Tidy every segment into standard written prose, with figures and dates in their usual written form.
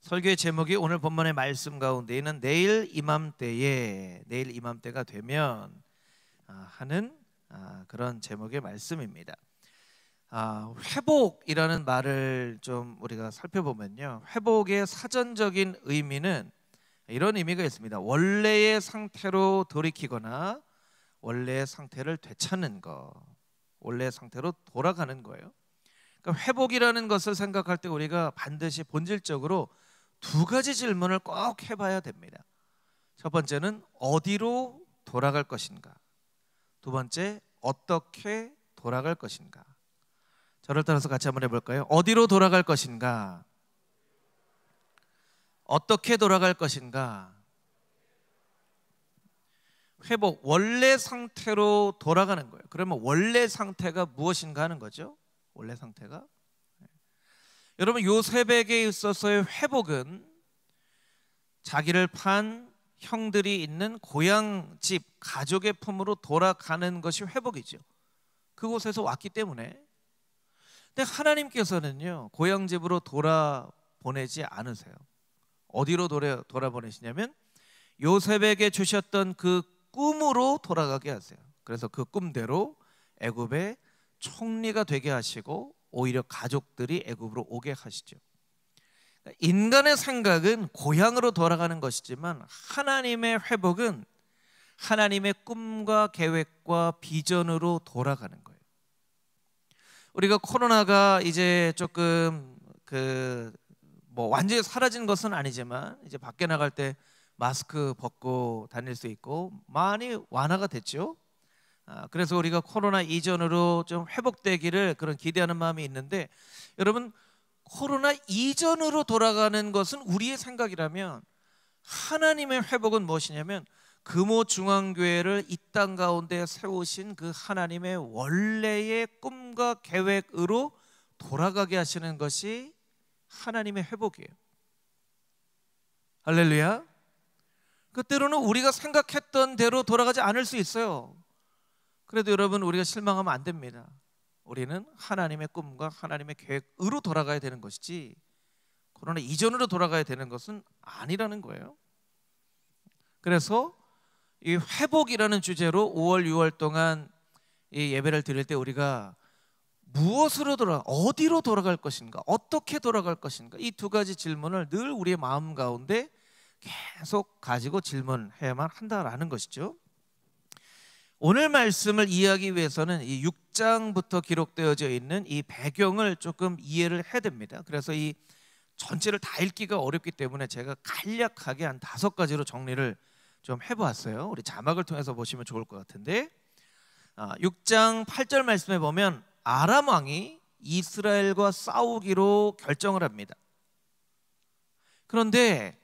설교의 제목이 오늘 본문의 말씀 가운데 있는 내일 이맘때가 되면 하는 그런 제목의 말씀입니다. 회복이라는 말을 좀 우리가 살펴보면요, 회복의 사전적인 의미는 이런 의미가 있습니다. 원래의 상태로 돌이키거나 원래의 상태를 되찾는 것, 원래의 상태로 돌아가는 거예요. 그러니까 회복이라는 것을 생각할 때 우리가 반드시 본질적으로 두 가지 질문을 꼭 해봐야 됩니다. 첫 번째는 어디로 돌아갈 것인가, 두 번째 어떻게 돌아갈 것인가. 저를 따라서 같이 한번 해볼까요? 어디로 돌아갈 것인가, 어떻게 돌아갈 것인가. 회복, 원래 상태로 돌아가는 거예요. 그러면 원래 상태가 무엇인가 하는 거죠. 원래 상태가, 여러분, 요셉에게 있어서의 회복은 자기를 판 형들이 있는 고향 집 가족의 품으로 돌아가는 것이 회복이죠. 그곳에서 왔기 때문에. 근데 하나님께서는요, 고향 집으로 돌아보내지 않으세요. 어디로 돌아보내시냐면 요셉에게 주셨던 그 꿈으로 돌아가게 하세요. 그래서 그 꿈대로 애굽의 총리가 되게 하시고 오히려 가족들이 애굽으로 오게 하시죠. 인간의 생각은 고향으로 돌아가는 것이지만 하나님의 회복은 하나님의 꿈과 계획과 비전으로 돌아가는 거예요. 우리가 코로나가 이제 조금 완전히 사라진 것은 아니지만 이제 밖에 나갈 때 마스크 벗고 다닐 수 있고 많이 완화가 됐죠. 그래서 우리가 코로나 이전으로 좀 회복되기를 그런 기대하는 마음이 있는데, 여러분, 코로나 이전으로 돌아가는 것은 우리의 생각이라면 하나님의 회복은 무엇이냐면 금호중앙교회를 이 땅 가운데 세우신 그 하나님의 원래의 꿈과 계획으로 돌아가게 하시는 것이 하나님의 회복이에요. 할렐루야. 그 때로는 우리가 생각했던 대로 돌아가지 않을 수 있어요. 그래도 여러분, 우리가 실망하면 안 됩니다. 우리는 하나님의 꿈과 하나님의 계획으로 돌아가야 되는 것이지 코로나 이전으로 돌아가야 되는 것은 아니라는 거예요. 그래서 이 회복이라는 주제로 5월, 6월 동안 이 예배를 드릴 때 우리가 무엇으로 어디로 돌아갈 것인가, 어떻게 돌아갈 것인가, 이 두 가지 질문을 늘 우리의 마음 가운데 계속 가지고 질문해야만 한다라는 것이죠. 오늘 말씀을 이해하기 위해서는 이 6장부터 기록되어져 있는 이 배경을 조금 이해를 해야 됩니다. 그래서 이 전체를 다 읽기가 어렵기 때문에 제가 간략하게 한 5가지로 정리를 좀 해보았어요. 우리 자막을 통해서 보시면 좋을 것 같은데, 6장 8절 말씀에 보면 아람 왕이 이스라엘과 싸우기로 결정을 합니다. 그런데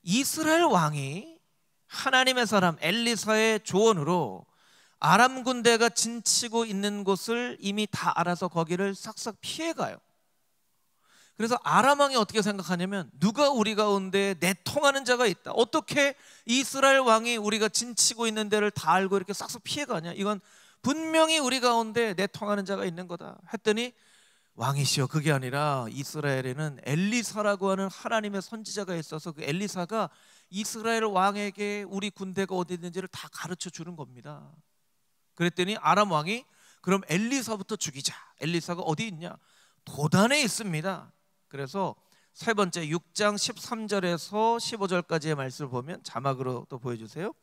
이스라엘 왕이 하나님의 사람 엘리사의 조언으로 아람 군대가 진치고 있는 곳을 이미 다 알아서 거기를 싹싹 피해가요. 그래서 아람 왕이 어떻게 생각하냐면, 누가 우리 가운데 내통하는 자가 있다, 어떻게 이스라엘 왕이 우리가 진치고 있는 데를 다 알고 이렇게 싹싹 피해가냐, 이건 분명히 우리 가운데 내통하는 자가 있는 거다 했더니, 왕이시여, 그게 아니라 이스라엘에는 엘리사라고 하는 하나님의 선지자가 있어서 그 엘리사가 이스라엘 왕에게 우리 군대가 어디 있는지를 다 가르쳐 주는 겁니다. 그랬더니 아람 왕이 그럼 엘리사부터 죽이자. 엘리사가 어디 있냐? 도단에 있습니다. 그래서 세 번째 6장 13절에서 15절까지의 말씀을 보면, 자막으로 또 보여주세요.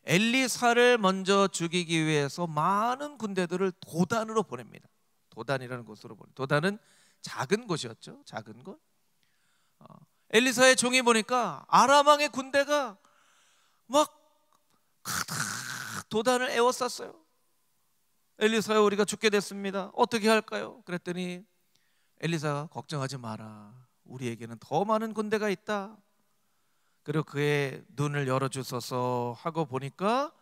엘리사를 먼저 죽이기 위해서 많은 군대들을 도단으로 보냅니다. 도단이라는 곳으로 보냅니다. 도단은 작은 곳이었죠. 작은 곳. 엘리사의 종이 보니까 아람 왕의 군대가 막 도단을 에워쌌어요. 엘리사요, 우리가 죽게 됐습니다. 어떻게 할까요? 그랬더니 엘리사가 걱정하지 마라. 우리에게는 더 많은 군대가 있다. 그리고 그의 눈을 열어주소서 하고 보니까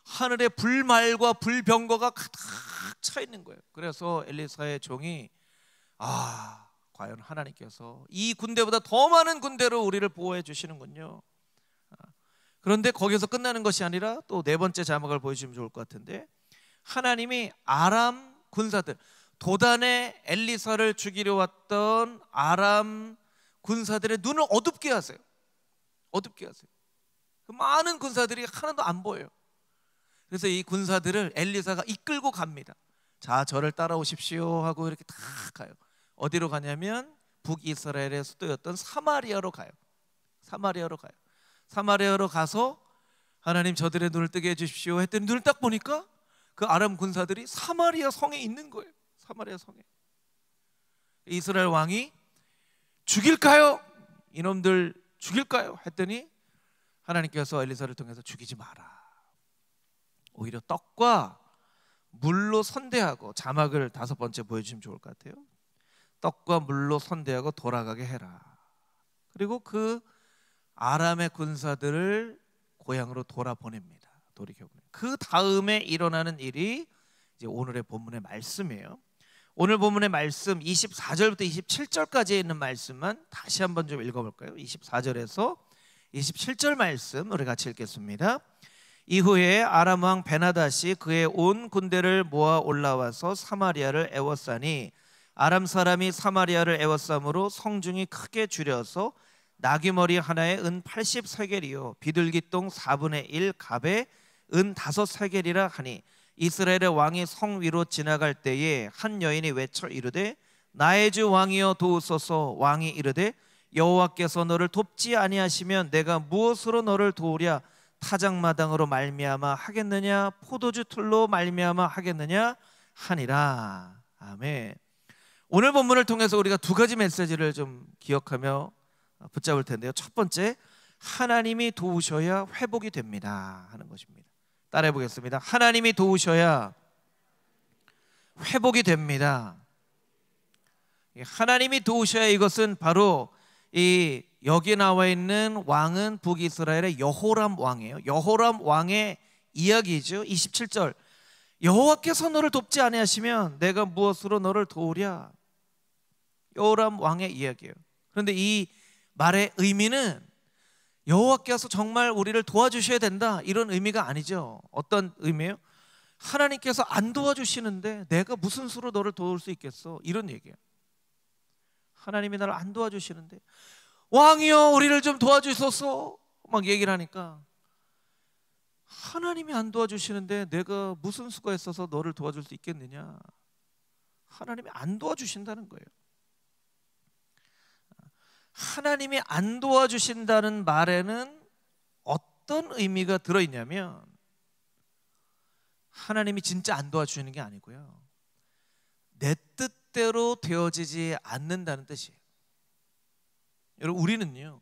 하늘에 불말과 불병거가 가득 차 있는 거예요. 그래서 엘리사의 종이 과연 하나님께서 이 군대보다 더 많은 군대로 우리를 보호해 주시는군요. 그런데 거기서 끝나는 것이 아니라 또 네 번째 자막을 보여주시면 좋을 것 같은데, 하나님이 아람 군사들, 도단에 엘리사를 죽이려 왔던 아람 군사들의 눈을 어둡게 하세요. 어둡게 하세요. 그 많은 군사들이 하나도 안 보여요. 그래서 이 군사들을 엘리사가 이끌고 갑니다. 자, 저를 따라오십시오 하고 이렇게 다 가요. 어디로 가냐면 북이스라엘의 수도였던 사마리아로 가요. 사마리아로 가요. 사마리아로 가서 하나님 저들의 눈을 뜨게 해주십시오 했더니 눈을 딱 보니까 그 아람 군사들이 사마리아 성에 있는 거예요. 사마리아 성에. 이스라엘 왕이 죽일까요? 이놈들 죽일까요? 했더니 하나님께서 엘리사를 통해서 죽이지 마라. 오히려 떡과 물로 선대하고, 자막을 5번째 보여주시면 좋을 것 같아요. 떡과 물로 선대하고 돌아가게 해라. 그리고 그 아람의 군사들을 고향으로 돌아보냅니다. 돌이켜보냅니다. 그 다음에 일어나는 일이 이제 오늘의 본문의 말씀이에요. 오늘 본문의 말씀 24절부터 27절까지에 있는 말씀만 다시 한번 좀 읽어볼까요? 24절에서 27절 말씀 우리 같이 읽겠습니다. 이후에 아람 왕 베나닷이 그의 온 군대를 모아 올라와서 사마리아를 애워싸니 아람 사람이 사마리아를 애워싸므로 성중이 크게 줄여서 나귀머리 하나에 은 80세겔이요 비둘기똥 4분의 1 갑에 은 5세겔이라 하니 이스라엘의 왕이 성 위로 지나갈 때에 한 여인이 외쳐 이르되 나의 주 왕이여 도우소서. 왕이 이르되 여호와께서 너를 돕지 아니하시면 내가 무엇으로 너를 도우랴? 타작마당으로 말미암아 하겠느냐? 포도주 틀로 말미암아 하겠느냐? 하니라. 아멘. 오늘 본문을 통해서 우리가 2가지 메시지를 좀 기억하며 붙잡을 텐데요. 첫 번째, 하나님이 도우셔야 회복이 됩니다 하는 것입니다. 따라해 보겠습니다. 하나님이 도우셔야 회복이 됩니다. 하나님이 도우셔야, 이것은 바로 이 여기 나와 있는 왕은 북이스라엘의 여호람 왕이에요. 여호람 왕의 이야기죠. 27절, 여호와께서 너를 돕지 아니하시면 내가 무엇으로 너를 도우랴? 여호람 왕의 이야기예요. 그런데 이 말의 의미는 여호와께서 정말 우리를 도와주셔야 된다, 이런 의미가 아니죠. 어떤 의미예요? 하나님께서 안 도와주시는데 내가 무슨 수로 너를 도울 수 있겠어? 이런 얘기예요. 하나님이 나를 안 도와주시는데 왕이여 우리를 좀 도와주소서 막 얘기를 하니까, 하나님이 안 도와주시는데 내가 무슨 수가 있어서 너를 도와줄 수 있겠느냐? 하나님이 안 도와주신다는 거예요. 하나님이 안 도와주신다는 말에는 어떤 의미가 들어있냐면, 하나님이 진짜 안 도와주시는 게 아니고요, 내 뜻대로 되어지지 않는다는 뜻이에요. 여러분, 우리는요,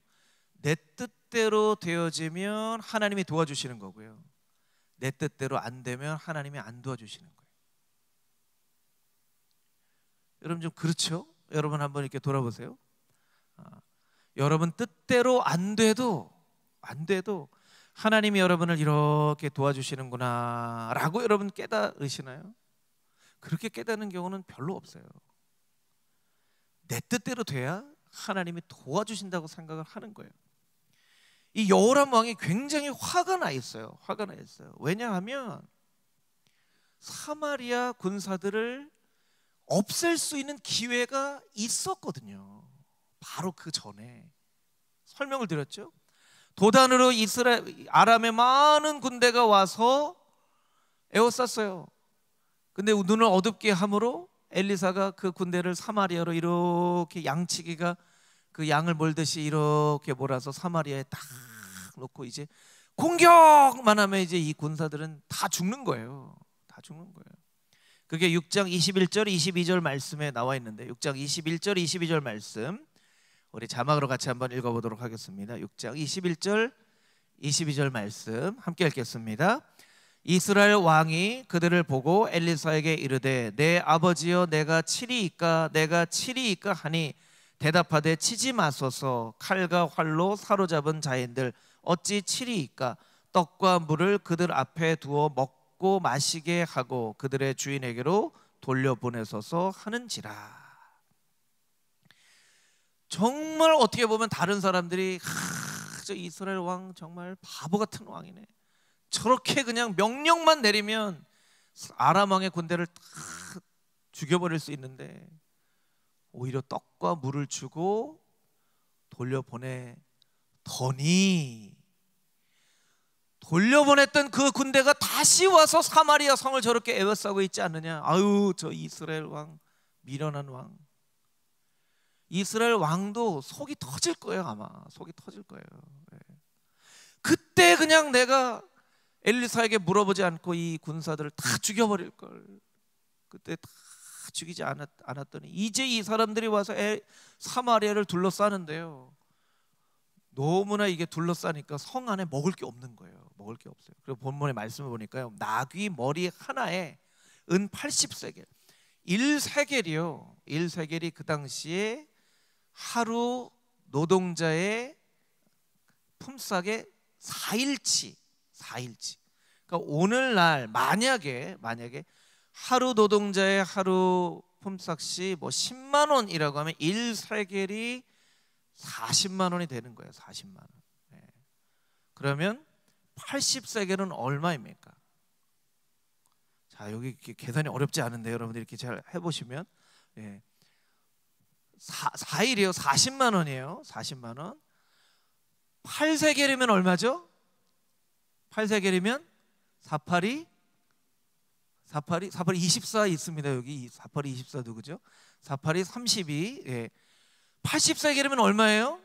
내 뜻대로 되어지면 하나님이 도와주시는 거고요, 내 뜻대로 안 되면 하나님이 안 도와주시는 거예요. 여러분 좀 그렇죠? 여러분 한번 이렇게 돌아보세요. 여러분 뜻대로 안 돼도 하나님이 여러분을 이렇게 도와주시는구나 라고 여러분 깨달으시나요? 그렇게 깨닫는 경우는 별로 없어요. 내 뜻대로 돼야 하나님이 도와주신다고 생각을 하는 거예요. 이 여호람 왕이 굉장히 화가 나 있어요. 화가 나 있어요. 왜냐하면 사마리아 군사들을 없앨 수 있는 기회가 있었거든요. 바로 그 전에 설명을 드렸죠. 도단으로 아람의 많은 군대가 와서 에워쌌어요. 근데 눈을 어둡게 함으로 엘리사가 그 군대를 사마리아로 이렇게 양치기가 그 양을 몰듯이 이렇게 몰아서 사마리아에 딱 놓고 이제 공격만 하면 이제 이 군사들은 다 죽는 거예요. 다 죽는 거예요. 그게 6장 21절 22절 말씀에 나와 있는데, 6장 21절 22절 말씀 우리 자막으로 같이 한번 읽어보도록 하겠습니다. 6장 21절 22절 말씀 함께 읽겠습니다. 이스라엘 왕이 그들을 보고 엘리사에게 이르되 내 아버지여 내가 치리이까 내가 치리이까 하니 대답하되 치지 마소서. 칼과 활로 사로잡은 자인들 어찌 치리이까? 떡과 물을 그들 앞에 두어 먹고 마시게 하고 그들의 주인에게로 돌려보내소서 하는지라. 정말 어떻게 보면 다른 사람들이 저 이스라엘 왕 정말 바보 같은 왕이네, 저렇게 그냥 명령만 내리면 아람 왕의 군대를 다 죽여버릴 수 있는데 오히려 떡과 물을 주고 돌려보내더니 돌려보냈던 그 군대가 다시 와서 사마리아 성을 저렇게 에워싸고 있지 않느냐. 아유, 저 이스라엘 왕, 미련한 왕. 이스라엘 왕도 속이 터질 거예요. 아마 속이 터질 거예요. 그때 그냥 내가 엘리사에게 물어보지 않고 이 군사들을 다 죽여버릴 걸. 그때 다 죽이지 않았더니 이제 이 사람들이 와서 사마리아를 둘러싸는데요, 너무나 이게 둘러싸니까 성 안에 먹을 게 없는 거예요. 먹을 게 없어요. 그리고 본문의 말씀을 보니까요, 나귀 머리 하나에 은 80세겔, 1세겔이요. 1세겔이 그 당시에 하루 노동자의 품삯의 4일치. 그러니까 오늘날 만약에 하루 노동자의 하루 품삯이 뭐 10만 원이라고 하면 1세겔이 40만 원이 되는 거예요. 40만 원. 네. 그러면 80세겔은 얼마입니까? 자, 여기 계산이 어렵지 않은데 여러분들이 이렇게 잘 해보시면, 예. 4일이에요. 40만 원이에요. 40만 원. 8세겔이면 얼마죠? 8세겔이면 482 24 있습니다. 여기 482 24 누구죠? 482 32. 예. 80세겔이면 얼마예요?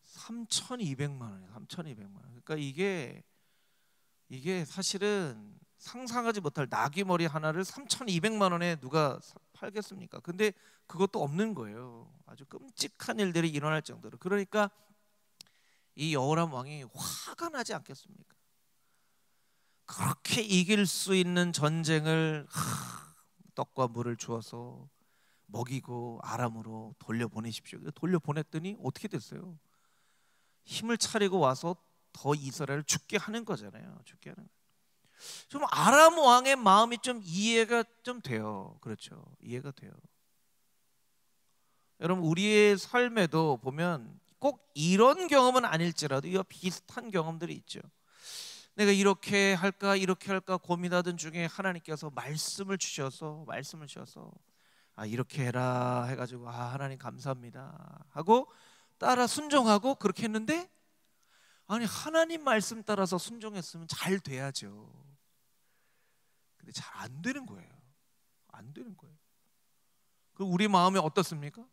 3,200만 원이에요. 3,200만 원. 그러니까 이게 사실은 상상하지 못할 나귀 머리 하나를 3,200만 원에 누가 팔겠습니까? 근데 그것도 없는 거예요. 아주 끔찍한 일들이 일어날 정도로. 그러니까 이 여호람 왕이 화가 나지 않겠습니까? 그렇게 이길 수 있는 전쟁을 떡과 물을 주어서 먹이고 아람으로 돌려보내십시오. 돌려보냈더니 어떻게 됐어요? 힘을 차리고 와서 더 이스라엘을 죽게 하는 거잖아요. 죽게 하는 거예요. 좀 아람 왕의 마음이 좀 이해가 좀 돼요. 그렇죠. 이해가 돼요. 여러분, 우리의 삶에도 보면 꼭 이런 경험은 아닐지라도 이와 비슷한 경험들이 있죠. 내가 이렇게 할까 고민하던 중에 하나님께서 말씀을 주셔서 이렇게 해라 해가지고 하나님 감사합니다 하고 따라 순종하고 그렇게 했는데, 아니 하나님 말씀 따라서 순종했으면 잘 돼야죠. 근데 잘 안 되는 거예요. 안 되는 거예요. 그럼 우리 마음이 어떻습니까?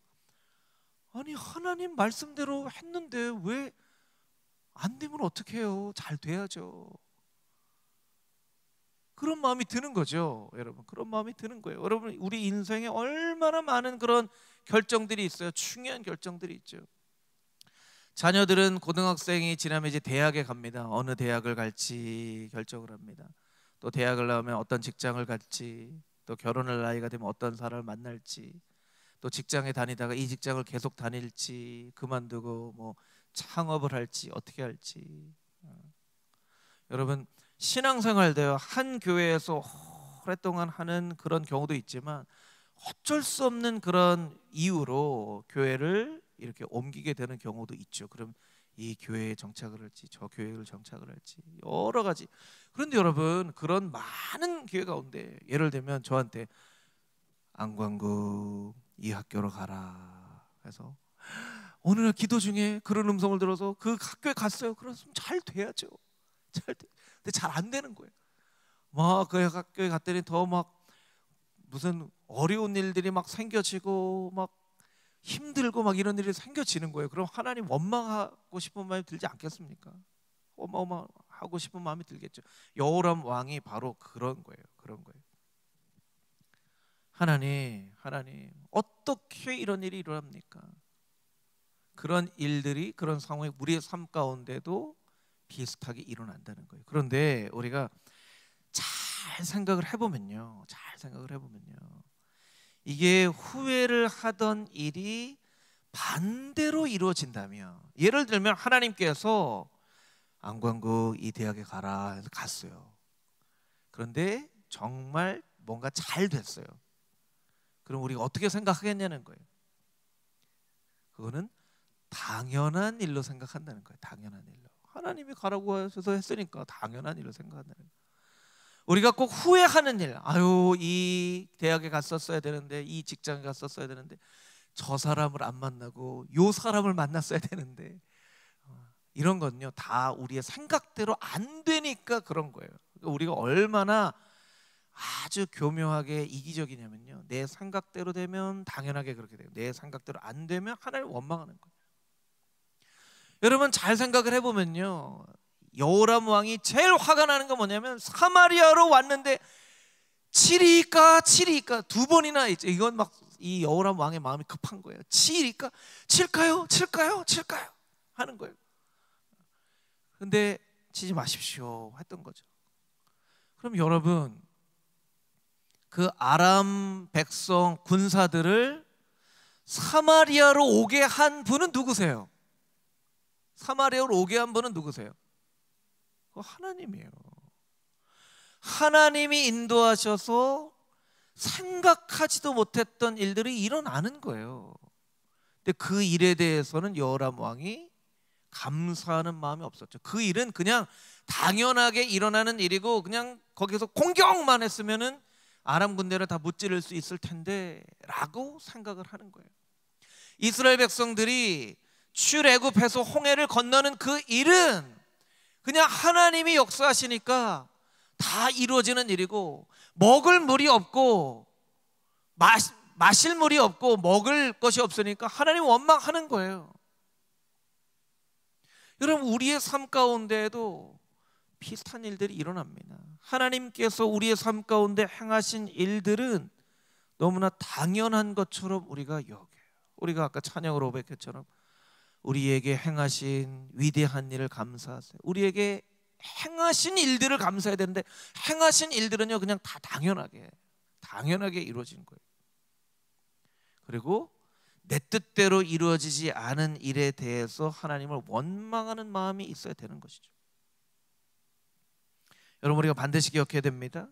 아니 하나님 말씀대로 했는데 왜 안 되면 어떻게 해요? 잘 돼야죠. 그런 마음이 드는 거죠. 여러분, 그런 마음이 드는 거예요. 여러분, 우리 인생에 얼마나 많은 그런 결정들이 있어요. 중요한 결정들이 있죠. 자녀들은 고등학생이 지나면 이제 대학에 갑니다. 어느 대학을 갈지 결정을 합니다. 또 대학을 나오면 어떤 직장을 갈지, 또 결혼할 나이가 되면 어떤 사람을 만날지, 또 직장에 다니다가 이 직장을 계속 다닐지 그만두고 뭐 창업을 할지 어떻게 할지. 여러분, 신앙생활도요, 한 교회에서 오랫동안 하는 그런 경우도 있지만 어쩔 수 없는 그런 이유로 교회를 이렇게 옮기게 되는 경우도 있죠. 그럼 이 교회에 정착을 할지 저 교회를 정착을 할지 여러 가지. 그런데 여러분, 그런 많은 교회 가운데 예를 들면 저한테 안광구 이 학교로 가라 해서 어느 날 기도 중에 그런 음성을 들어서 그 학교에 갔어요. 그랬으면 잘 돼야죠. 잘 돼. 근데 잘 안 되는 거예요. 막 그 학교에 갔더니 더 막 무슨 어려운 일들이 막 생겨지고 막 힘들고 막 이런 일이 생겨지는 거예요. 그럼 하나님 원망하고 싶은 마음이 들지 않겠습니까? 어마어마하고 싶은 마음이 들겠죠. 여호람 왕이 바로 그런 거예요. 그런 거예요. 하나님 어떻게 이런 일이 일어납니까? 그런 일들이, 그런 상황이 우리의 삶 가운데도 비슷하게 일어난다는 거예요. 그런데 우리가 잘 생각을 해보면요, 이게 후회를 하던 일이 반대로 이루어진다면, 예를 들면 하나님께서 안광구 이 대학에 가라 해서 갔어요. 그런데 정말 뭔가 잘 됐어요. 그럼 우리가 어떻게 생각하겠냐는 거예요. 그거는 당연한 일로 생각한다는 거예요. 당연한 일로. 하나님이 가라고 하셔서 했으니까 당연한 일로 생각한다는 거예요. 우리가 꼭 후회하는 일, 아유 이 대학에 갔었어야 되는데, 이 직장에 갔었어야 되는데, 저 사람을 안 만나고 요 사람을 만났어야 되는데 이런 건요 다 우리의 생각대로 안 되니까 그런 거예요. 그러니까 우리가 얼마나 아주 교묘하게 이기적이냐면요, 내 생각대로 되면 당연하게 그렇게 돼요. 내 생각대로 안 되면 하나님 원망하는 거예요. 여러분 잘 생각을 해보면요, 여호람 왕이 제일 화가 나는 건 뭐냐면 사마리아로 왔는데 칠이까 두 번이나 있죠. 이건 막 이 여호람 왕의 마음이 급한 거예요. 칠일까 칠까요 하는 거예요. 근데 치지 마십시오 했던 거죠. 그럼 여러분, 그 아람 백성 군사들을 사마리아로 오게 한 분은 누구세요? 사마리아로 오게 한 분은 누구세요? 하나님이에요. 하나님이 인도하셔서 생각하지도 못했던 일들이 일어나는 거예요. 근데 그 일에 대해서는 여호람 왕이 감사하는 마음이 없었죠. 그 일은 그냥 당연하게 일어나는 일이고 그냥 거기서 공격만 했으면은 아람 군대를 다 무찌를 수 있을 텐데 라고 생각을 하는 거예요. 이스라엘 백성들이 출애굽해서 홍해를 건너는 그 일은 그냥 하나님이 역사하시니까 다 이루어지는 일이고, 먹을 물이 없고 마실 물이 없고 먹을 것이 없으니까 하나님 원망하는 거예요. 여러분, 우리의 삶 가운데에도 비슷한 일들이 일어납니다. 하나님께서 우리의 삶 가운데 행하신 일들은 너무나 당연한 것처럼 우리가 여겨요. 우리가 아까 찬양으로 고백했처럼 우리에게 행하신 위대한 일을 감사하세요. 우리에게 행하신 일들을 감사해야 되는데 행하신 일들은요 그냥 다 당연하게 이루어진 거예요. 그리고 내 뜻대로 이루어지지 않은 일에 대해서 하나님을 원망하는 마음이 있어야 되는 것이죠. 여러분, 우리가 반드시 기억해야 됩니다.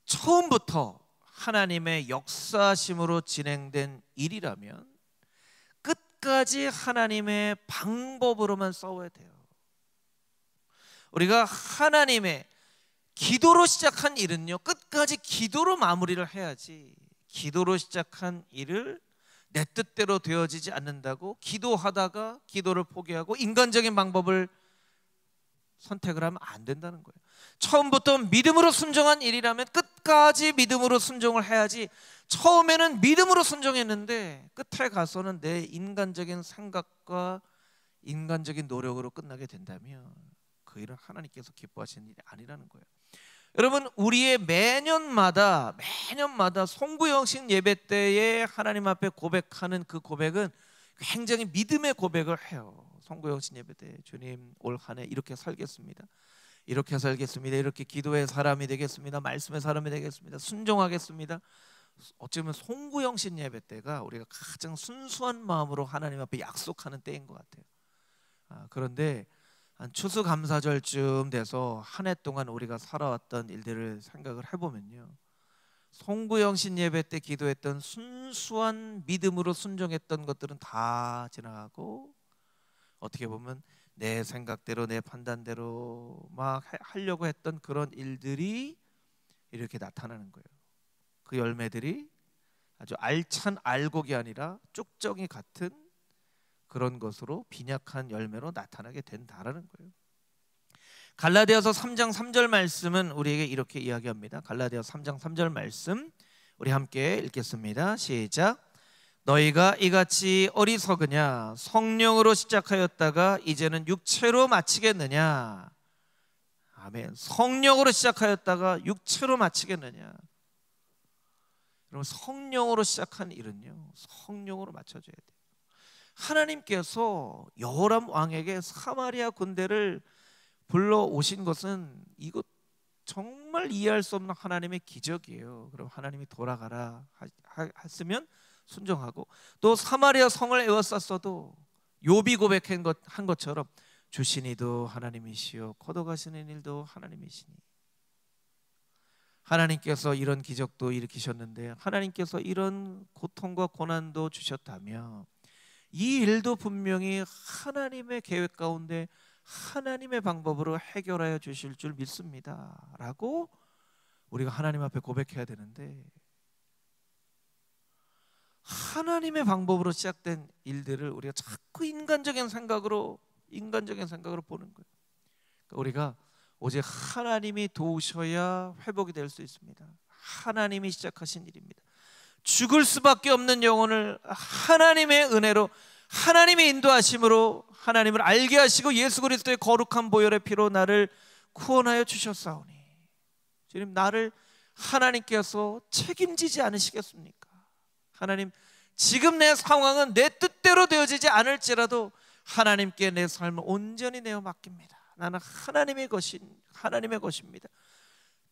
처음부터 하나님의 역사심으로 진행된 일이라면 끝까지 하나님의 방법으로만 싸워야 돼요. 우리가 하나님의 기도로 시작한 일은요 끝까지 기도로 마무리를 해야지, 기도로 시작한 일을 내 뜻대로 되어지지 않는다고 기도하다가 기도를 포기하고 인간적인 방법을 선택을 하면 안 된다는 거예요. 처음부터 믿음으로 순종한 일이라면 끝까지 믿음으로 순종을 해야지, 처음에는 믿음으로 순종했는데 끝에 가서는 내 인간적인 생각과 인간적인 노력으로 끝나게 된다면 그 일은 하나님께서 기뻐하시는 일이 아니라는 거예요. 여러분, 우리의 매년마다 송구영신 예배 때에 하나님 앞에 고백하는 그 고백은 굉장히 믿음의 고백을 해요. 송구영신 예배 때 주님 올 한 해 이렇게 살겠습니다, 이렇게 살겠습니다, 이렇게 기도의 사람이 되겠습니다, 말씀의 사람이 되겠습니다, 순종하겠습니다. 어쩌면 송구영신 예배 때가 우리가 가장 순수한 마음으로 하나님 앞에 약속하는 때인 것 같아요. 그런데 한 추수감사절쯤 돼서 한 해 동안 우리가 살아왔던 일들을 생각을 해보면요, 송구영신 예배 때 기도했던 순수한 믿음으로 순종했던 것들은 다 지나가고 어떻게 보면 내 생각대로 내 판단대로 막 하려고 했던 그런 일들이 이렇게 나타나는 거예요. 그 열매들이 아주 알찬 알곡이 아니라 쭉정이 같은 그런 것으로 빈약한 열매로 나타나게 된다라는 거예요. 갈라디아서 3장 3절 말씀은 우리에게 이렇게 이야기합니다. 갈라디아서 3장 3절 말씀 우리 함께 읽겠습니다. 시작. 너희가 이같이 어리석으냐, 성령으로 시작하였다가 이제는 육체로 마치겠느냐. 아멘. 성령으로 시작하였다가 육체로 마치겠느냐. 여러분, 성령으로 시작한 일은요 성령으로 맞춰줘야 돼요. 하나님께서 여호람 왕에게 사마리아 군대를 불러오신 것은 이것 정말 이해할 수 없는 하나님의 기적이에요. 그럼 하나님이 돌아가라 했으면 순종하고, 또 사마리아 성을 에워쌌어도 욥이 고백한 것처럼 주시니도 하나님이시요 거둬가시는 일도 하나님이시니, 하나님께서 이런 기적도 일으키셨는데 하나님께서 이런 고통과 고난도 주셨다며 이 일도 분명히 하나님의 계획 가운데 하나님의 방법으로 해결하여 주실 줄 믿습니다 라고 우리가 하나님 앞에 고백해야 되는데, 하나님의 방법으로 시작된 일들을 우리가 자꾸 인간적인 생각으로 보는 거예요. 그러니까 우리가 오직 하나님이 도우셔야 회복이 될 수 있습니다. 하나님이 시작하신 일입니다. 죽을 수밖에 없는 영혼을 하나님의 은혜로, 하나님의 인도하심으로 하나님을 알게 하시고 예수 그리스도의 거룩한 보혈의 피로 나를 구원하여 주셨사오니, 주님, 나를 하나님께서 책임지지 않으시겠습니까? 하나님, 지금 내 상황은 내 뜻대로 되어지지 않을지라도 하나님께 내 삶을 온전히 내어 맡깁니다. 나는 하나님의 것입니다.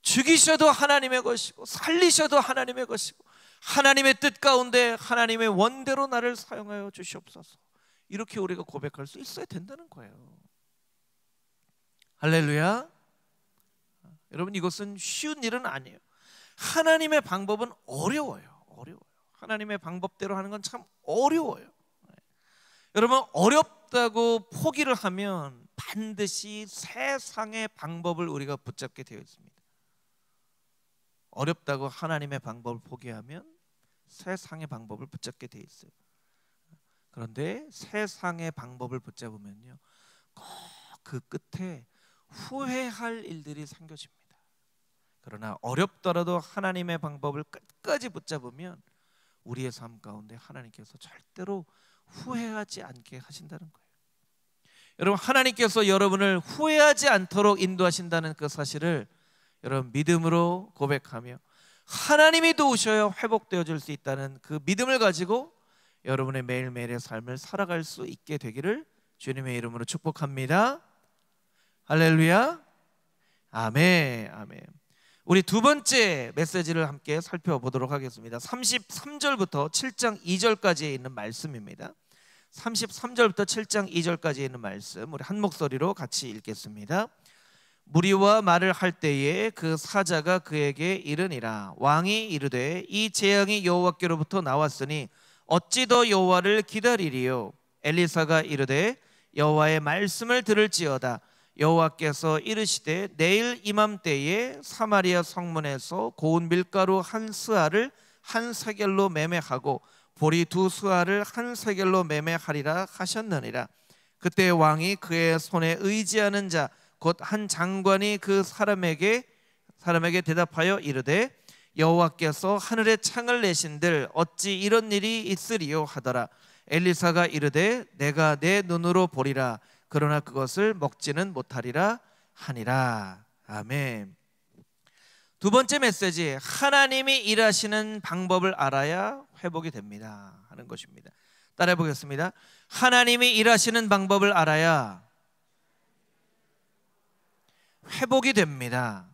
죽이셔도 하나님의 것이고 살리셔도 하나님의 것이고 하나님의 뜻 가운데 하나님의 원대로 나를 사용하여 주시옵소서. 이렇게 우리가 고백할 수 있어야 된다는 거예요. 할렐루야. 여러분, 이것은 쉬운 일은 아니에요. 하나님의 방법은 어려워요. 하나님의 방법대로 하는 건 참 어려워요. 여러분, 어렵다고 포기를 하면 반드시 세상의 방법을 우리가 붙잡게 되어 있습니다. 어렵다고 하나님의 방법을 포기하면 세상의 방법을 붙잡게 되어 있어요. 그런데 세상의 방법을 붙잡으면요, 꼭 그 끝에 후회할 일들이 생겨집니다. 그러나 어렵더라도 하나님의 방법을 끝까지 붙잡으면 우리의 삶 가운데 하나님께서 절대로 후회하지 않게 하신다는 거예요. 여러분, 하나님께서 여러분을 후회하지 않도록 인도하신다는 그 사실을 여러분 믿음으로 고백하며 하나님이 도우셔야 회복되어질 수 있다는 그 믿음을 가지고 여러분의 매일매일의 삶을 살아갈 수 있게 되기를 주님의 이름으로 축복합니다. 할렐루야. 아멘. 우리 두 번째 메시지를 함께 살펴보도록 하겠습니다. 33절부터 7장 2절까지에 있는 말씀입니다. 33절부터 7장 2절까지에 있는 말씀, 우리 한 목소리로 같이 읽겠습니다. 무리와 말을 할 때에 그 사자가 그에게 이르니라. 왕이 이르되 이 재앙이 여호와께로부터 나왔으니 어찌 더 여호와를 기다리리요. 엘리사가 이르되 여호와의 말씀을 들을지어다. 여호와께서 이르시되 내일 이맘때에 사마리아 성문에서 고운 밀가루 한 스아를 한 세겔로 매매하고 보리 두 스아를 한 세겔로 매매하리라 하셨느니라. 그때 왕이 그의 손에 의지하는 자 곧 한 장관이 그 사람에게 대답하여 이르되 여호와께서 하늘에 창을 내신들 어찌 이런 일이 있으리요 하더라. 엘리사가 이르되 내가 내 눈으로 보리라. 그러나 그것을 먹지는 못하리라 하니라. 아멘. 두 번째 메시지, 하나님이 일하시는 방법을 알아야 회복이 됩니다 하는 것입니다. 따라해 보겠습니다. 하나님이 일하시는 방법을 알아야 회복이 됩니다.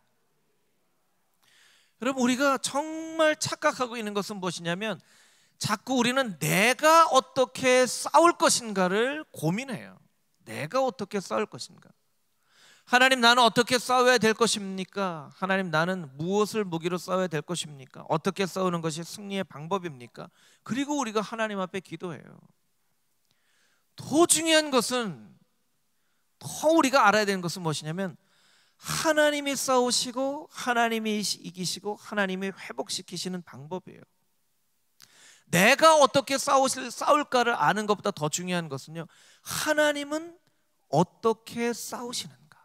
여러분, 우리가 정말 착각하고 있는 것은 무엇이냐면 자꾸 우리는 내가 어떻게 싸울 것인가를 고민해요. 내가 어떻게 싸울 것인가? 하나님, 나는 어떻게 싸워야 될 것입니까? 하나님, 나는 무엇을 무기로 싸워야 될 것입니까? 어떻게 싸우는 것이 승리의 방법입니까? 그리고 우리가 하나님 앞에 기도해요. 더 중요한 것은, 더 우리가 알아야 되는 것은 무엇이냐면 하나님이 싸우시고 하나님이 이기시고 하나님이 회복시키시는 방법이에요. 내가 어떻게 싸울까를 아는 것보다 더 중요한 것은요, 하나님은 어떻게 싸우시는가,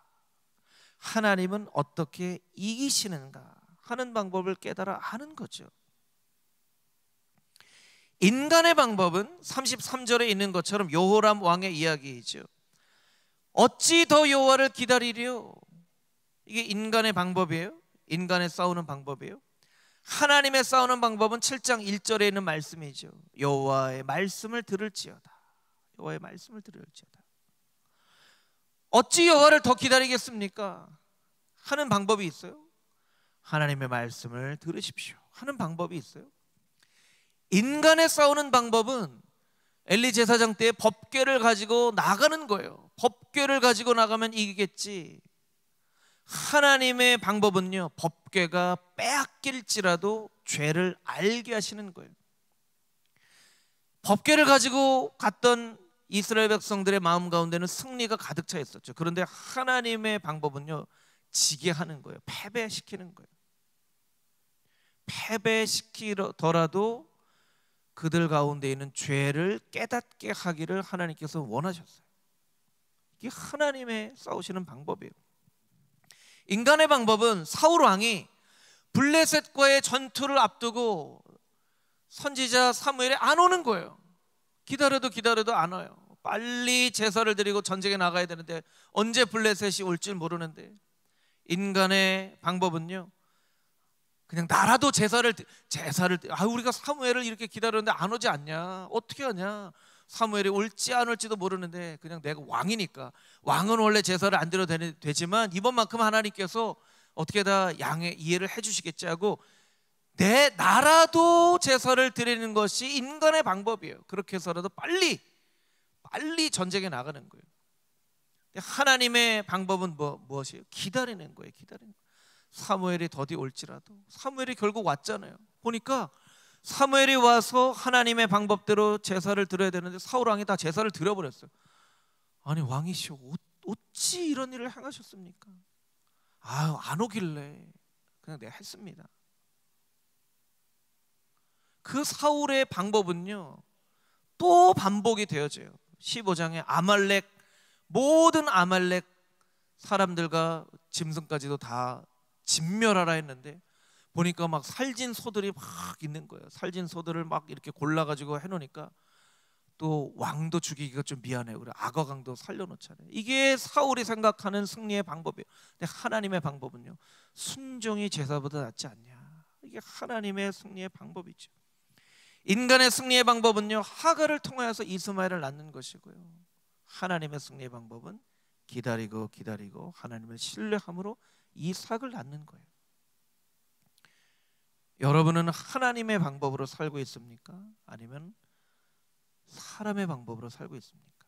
하나님은 어떻게 이기시는가 하는 방법을 깨달아 아는 거죠. 인간의 방법은 33절에 있는 것처럼 여호람 왕의 이야기이죠. 어찌 더 여호와를 기다리리요? 이게 인간의 방법이에요. 인간의 싸우는 방법이에요. 하나님의 싸우는 방법은 7장 1절에 있는 말씀이죠. 여호와의 말씀을 들을지어다. 여호와의 말씀을 들을지어다. 어찌 여호와를 더 기다리겠습니까? 하는 방법이 있어요. 하나님의 말씀을 들으십시오 하는 방법이 있어요. 인간의 싸우는 방법은 엘리 제사장 때 법궤를 가지고 나가는 거예요. 법궤를 가지고 나가면 이기겠지. 하나님의 방법은요, 법궤가 빼앗길지라도 죄를 알게 하시는 거예요. 법궤를 가지고 갔던 이스라엘 백성들의 마음 가운데는 승리가 가득 차 있었죠. 그런데 하나님의 방법은요, 지게 하는 거예요. 패배시키는 거예요. 패배시키더라도 그들 가운데 있는 죄를 깨닫게 하기를 하나님께서 원하셨어요. 이게 하나님의 싸우시는 방법이에요. 인간의 방법은 사울 왕이 블레셋과의 전투를 앞두고 선지자 사무엘이 안 오는 거예요. 기다려도 안 와요. 빨리 제사를 드리고 전쟁에 나가야 되는데 언제 블레셋이 올지 모르는데, 인간의 방법은요, 그냥 나라도 제사를 우리가 사무엘을 이렇게 기다렸는데 안 오지 않냐, 어떻게 하냐, 사무엘이 올지 안 올지도 모르는데 그냥 내가 왕이니까, 왕은 원래 제사를 안 드려도 되지만 이번만큼 하나님께서 어떻게 다 양해 이해를 해주시겠지 하고 내 나라도 제사를 드리는 것이 인간의 방법이에요. 그렇게 해서라도 빨리 전쟁에 나가는 거예요. 하나님의 방법은 무엇이에요? 기다리는 거예요. 기다리는 거예요. 사무엘이 더디 올지라도. 사무엘이 결국 왔잖아요. 보니까 사무엘이 와서 하나님의 방법대로 제사를 드려야 되는데 사울 왕이 다 제사를 드려버렸어요. 아니, 왕이시오, 어찌 이런 일을 행하셨습니까? 안 오길래 그냥 내가 했습니다. 그 사울의 방법은요, 또 반복이 되어져요. 15장에 모든 아말렉 사람들과 짐승까지도 다 진멸하라 했는데 보니까 막 살진 소들이 막 있는 거예요. 살진 소들을 막 이렇게 골라가지고 해놓으니까 또 왕도 죽이기가 좀 미안해요. 그래 악어강도 살려놓잖아요. 이게 사울이 생각하는 승리의 방법이에요. 근데 하나님의 방법은요, 순종이 제사보다 낫지 않냐. 이게 하나님의 승리의 방법이죠. 인간의 승리의 방법은요, 하갈을 통하여서 이스마엘을 낳는 것이고요, 하나님의 승리의 방법은 기다리고 하나님을 신뢰함으로 이삭을 낳는 거예요. 여러분은 하나님의 방법으로 살고 있습니까? 아니면 사람의 방법으로 살고 있습니까?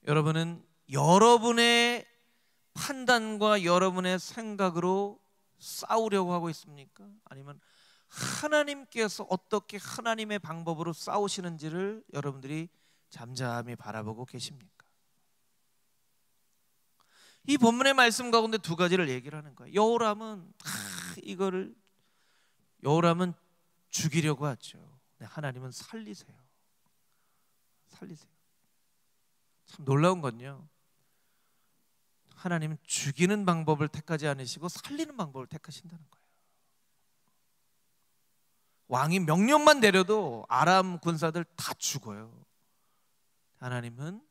여러분은 여러분의 판단과 여러분의 생각으로 싸우려고 하고 있습니까? 아니면 하나님께서 어떻게 하나님의 방법으로 싸우시는지를 여러분들이 잠잠히 바라보고 계십니까? 이 본문의 말씀 가운데 두 가지를 얘기를 하는 거예요. 여호람은 죽이려고 하죠. 하나님은 살리세요. 참 놀라운 건요, 하나님은 죽이는 방법을 택하지 않으시고 살리는 방법을 택하신다는 거예요. 왕이 명령만 내려도 아람 군사들 다 죽어요. 하나님은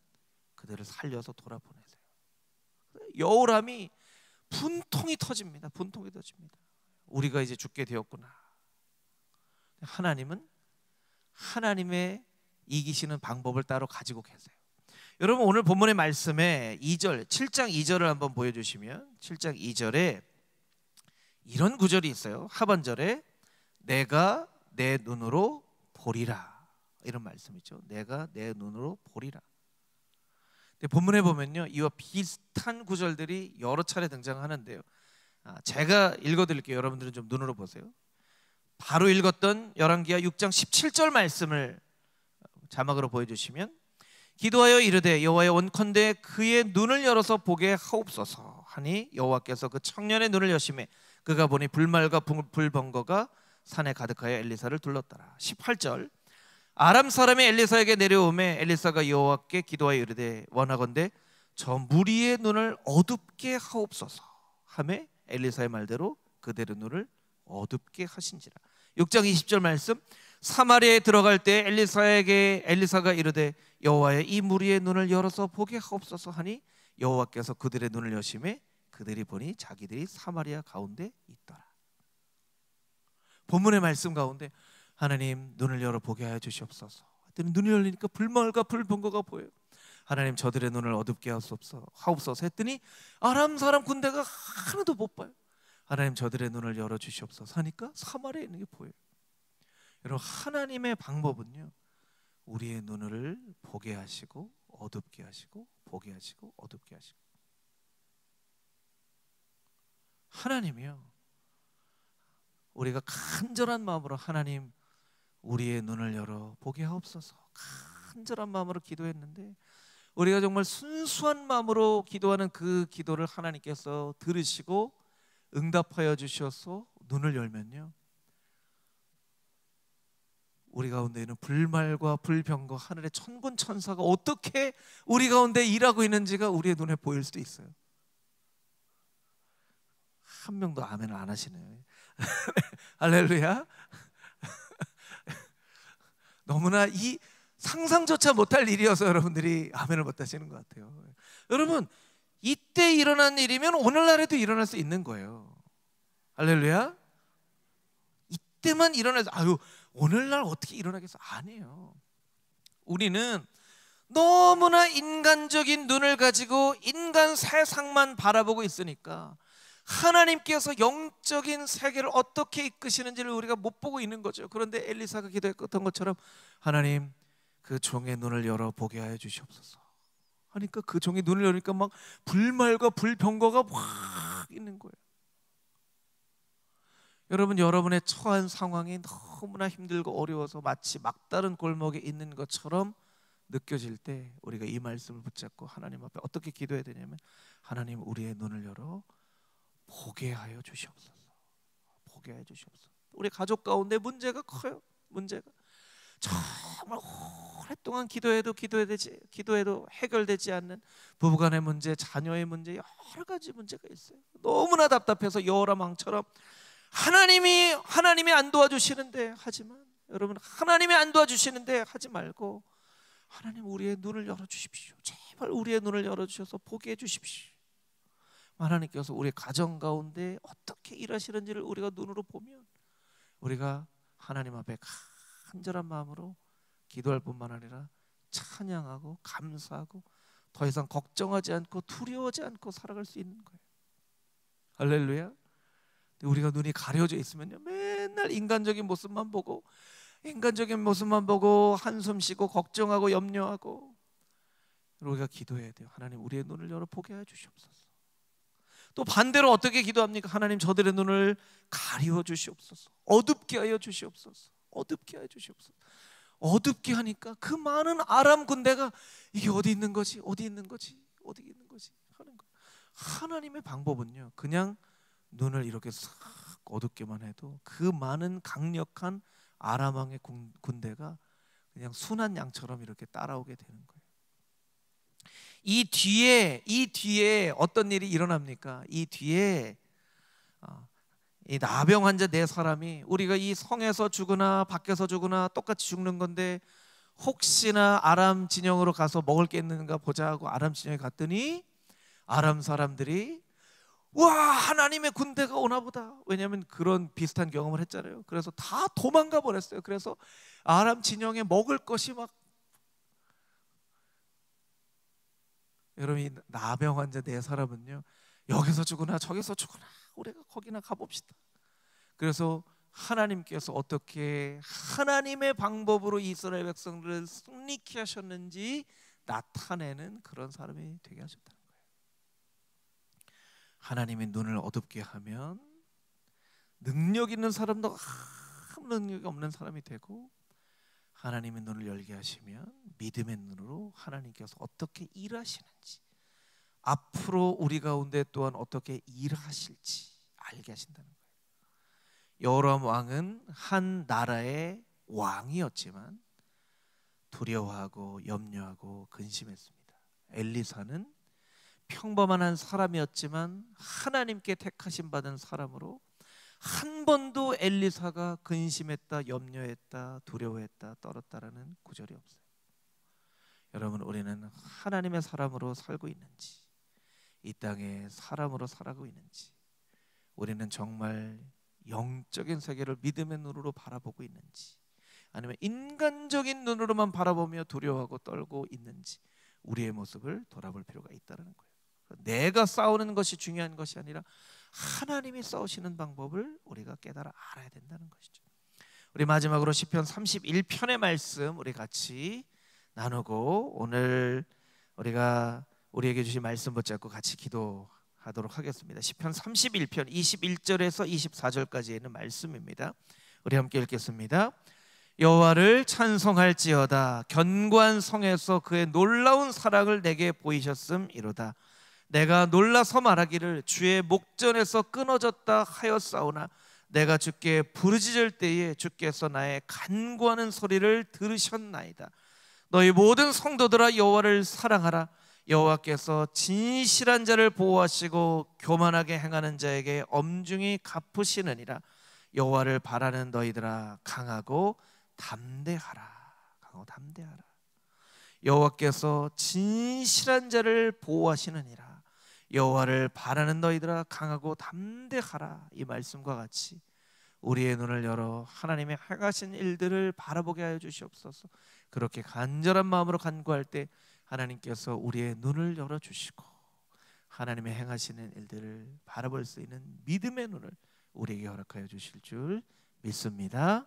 그들을 살려서 돌아보내세요. 여호람이 분통이 터집니다. 우리가 이제 죽게 되었구나. 하나님은 하나님의 이기시는 방법을 따로 가지고 계세요. 여러분, 오늘 본문의 말씀에 7장 2절을 한번 보여주시면, 7장 2절에 이런 구절이 있어요. 하반절에 내가 내 눈으로 보리라, 이런 말씀이죠. 내가 내 눈으로 보리라. 근데 본문에 보면요, 이와 비슷한 구절들이 여러 차례 등장하는데요, 제가 읽어드릴게요. 여러분들은 좀 눈으로 보세요. 바로 읽었던 열왕기하 6장 17절 말씀을 자막으로 보여주시면, 기도하여 이르되 여호와여 원컨대 그의 눈을 열어서 보게 하옵소서 하니 여호와께서 그 청년의 눈을 여시매 그가 보니 불말과 불번거가 산에 가득하여 엘리사를 둘렀더라. 18절, 아람 사람이 엘리사에게 내려오매 엘리사가 여호와께 기도하여 이르되 원하건대 저 무리의 눈을 어둡게 하옵소서 하매 엘리사의 말대로 그들의 눈을 어둡게 하신지라. 6장 20절 말씀, 사마리아에 들어갈 때 엘리사가 이르되 여호와의 이 무리의 눈을 열어서 보게 하옵소서 하니 여호와께서 그들의 눈을 여시매 그들이 보니 자기들이 사마리아 가운데 있더라. 본문의 말씀 가운데 하나님 눈을 열어 보게 하여 주시옵소서. 그랬더니 눈이 열리니까 불말과 불번거가 보여요. 하나님 저들의 눈을 어둡게 하옵소서 했더니 아람 사람 군대가 하나도 못 봐요. 하나님 저들의 눈을 열어 주시옵소서 하니까 사마리아에 있는 게 보여요. 여러분, 하나님의 방법은요, 우리의 눈을 보게 하시고 어둡게 하시고 보게 하시고 어둡게 하시고. 하나님이요, 우리가 간절한 마음으로 하나님 우리의 눈을 열어 보게 하옵소서 간절한 마음으로 기도했는데, 우리가 정말 순수한 마음으로 기도하는 그 기도를 하나님께서 들으시고 응답하여 주셔서 눈을 열면요, 우리 가운데 있는 불말과 불병과 하늘의 천군 천사가 어떻게 우리 가운데 일하고 있는지가 우리의 눈에 보일 수도 있어요. 한 명도 아멘을 안 하시네요. 할렐루야. 너무나 이 상상조차 못할 일이어서 여러분들이 아멘을 못 하시는 것 같아요. 여러분, 이때 일어난 일이면 오늘날에도 일어날 수 있는 거예요. 할렐루야. 이때만 일어나서 오늘날 어떻게 일어나겠어? 아니에요. 우리는 너무나 인간적인 눈을 가지고 인간 세상만 바라보고 있으니까 하나님께서 영적인 세계를 어떻게 이끄시는지를 우리가 못 보고 있는 거죠. 그런데 엘리사가 기도했던 것처럼 하나님, 그 종의 눈을 열어 보게 하여 주시옵소서 하니까 그 종의 눈을 열으니까 막 불말과 불병거가 확 있는 거예요. 여러분, 여러분의 처한 상황이 너무나 힘들고 어려워서 마치 막다른 골목에 있는 것처럼 느껴질 때 우리가 이 말씀을 붙잡고 하나님 앞에 어떻게 기도해야 되냐면, 하나님, 우리의 눈을 열어 보게 하여 주시옵소서. 보게 하여 주시옵소서. 우리 가족 가운데 문제가 커요. 문제가 정말 오랫동안 기도해도 해결되지 않는 부부간의 문제, 자녀의 문제, 여러 가지 문제가 있어요. 너무나 답답해서 여호람왕처럼 하나님이 안 도와주시는데, 하지만 여러분, 하나님이 안 도와주시는데 하지 말고, 하나님, 우리의 눈을 열어주십시오. 제발 우리의 눈을 열어주셔서 보게 해주십시오. 하나님께서 우리 가정 가운데 어떻게 일하시는지를 우리가 눈으로 보면 우리가 하나님 앞에 간절한 마음으로 기도할 뿐만 아니라 찬양하고 감사하고 더 이상 걱정하지 않고 두려워하지 않고 살아갈 수 있는 거예요. 할렐루야. 우리가 눈이 가려져 있으면요, 맨날 인간적인 모습만 보고 한숨 쉬고 걱정하고 염려하고, 우리가 기도해야 돼요. 하나님, 우리의 눈을 열어 보게 해 주시옵소서. 또 반대로 어떻게 기도합니까? 하나님, 저들의 눈을 가리워 주시옵소서. 어둡게 하여 주시옵소서. 어둡게 하여 주시옵소서. 어둡게 하니까 그 많은 아람 군대가 이게 어디 있는 거지? 어디 있는 거지? 어디 있는 거지? 하는 거예요. 하나님의 방법은요, 그냥 눈을 이렇게 싹 어둡게만 해도 그 많은 강력한 아람 왕의 군대가 그냥 순한 양처럼 이렇게 따라오게 되는 거예요. 이 뒤에 어떤 일이 일어납니까? 이 뒤에 이 나병 환자 4사람이, 우리가 이 성에서 죽으나 밖에서 죽으나 똑같이 죽는 건데 혹시나 아람 진영으로 가서 먹을 게 있는가 보자 하고 아람 진영에 갔더니 아람 사람들이 와, 하나님의 군대가 오나 보다. 왜냐하면 그런 비슷한 경험을 했잖아요. 그래서 다 도망가 버렸어요. 그래서 아람 진영에 먹을 것이 막, 여러분, 이 나병 환자 4사람은요, 여기서 죽으나 저기서 죽으나 우리가 거기나 가봅시다. 그래서 하나님께서 어떻게 하나님의 방법으로 이스라엘 백성들을 승리케 하셨는지 나타내는 그런 사람이 되게 하셨다는 거예요. 하나님의 눈을 어둡게 하면 능력 있는 사람도 아무 능력이 없는 사람이 되고, 하나님의 눈을 열게 하시면 믿음의 눈으로 하나님께서 어떻게 일하시는지, 앞으로 우리 가운데 또한 어떻게 일하실지 알게 하신다는 거예요. 여호람 왕은 한 나라의 왕이었지만 두려워하고 염려하고 근심했습니다. 엘리사는 평범한 한 사람이었지만 하나님께 택하심 받은 사람으로 한 번도 엘리사가 근심했다, 염려했다, 두려워했다, 떨었다라는 구절이 없어요. 여러분, 우리는 하나님의 사람으로 살고 있는지, 이 땅에 사람으로 살아가고 있는지, 우리는 정말 영적인 세계를 믿음의 눈으로 바라보고 있는지, 아니면 인간적인 눈으로만 바라보며 두려워하고 떨고 있는지, 우리의 모습을 돌아볼 필요가 있다는 거예요. 내가 싸우는 것이 중요한 것이 아니라 하나님이 싸우시는 방법을 우리가 깨달아 알아야 된다는 것이죠. 우리 마지막으로 시편 31편의 말씀 우리 같이 나누고, 오늘 우리가 우리에게 주신 말씀 붙잡고 같이 기도하도록 하겠습니다. 시편 31편 21절에서 24절까지 있는 말씀입니다. 우리 함께 읽겠습니다. 여호와를 찬송할지어다. 견고한 성에서 그의 놀라운 사랑을 내게 보이셨음이로다. 내가 놀라서 말하기를 주의 목전에서 끊어졌다 하였사오나 내가 주께 부르짖을 때에 주께서 나의 간구하는 소리를 들으셨나이다. 너희 모든 성도들아 여호와를 사랑하라. 여호와께서 진실한 자를 보호하시고 교만하게 행하는 자에게 엄중히 갚으시느니라. 여호와를 바라는 너희들아 강하고 담대하라. 강하고 담대하라. 여호와께서 진실한 자를 보호하시느니라. 여호와를 바라는 너희들아 강하고 담대하라. 이 말씀과 같이 우리의 눈을 열어 하나님의 행하신 일들을 바라보게 하여 주시옵소서. 그렇게 간절한 마음으로 간구할 때 하나님께서 우리의 눈을 열어주시고 하나님의 행하시는 일들을 바라볼 수 있는 믿음의 눈을 우리에게 허락하여 주실 줄 믿습니다.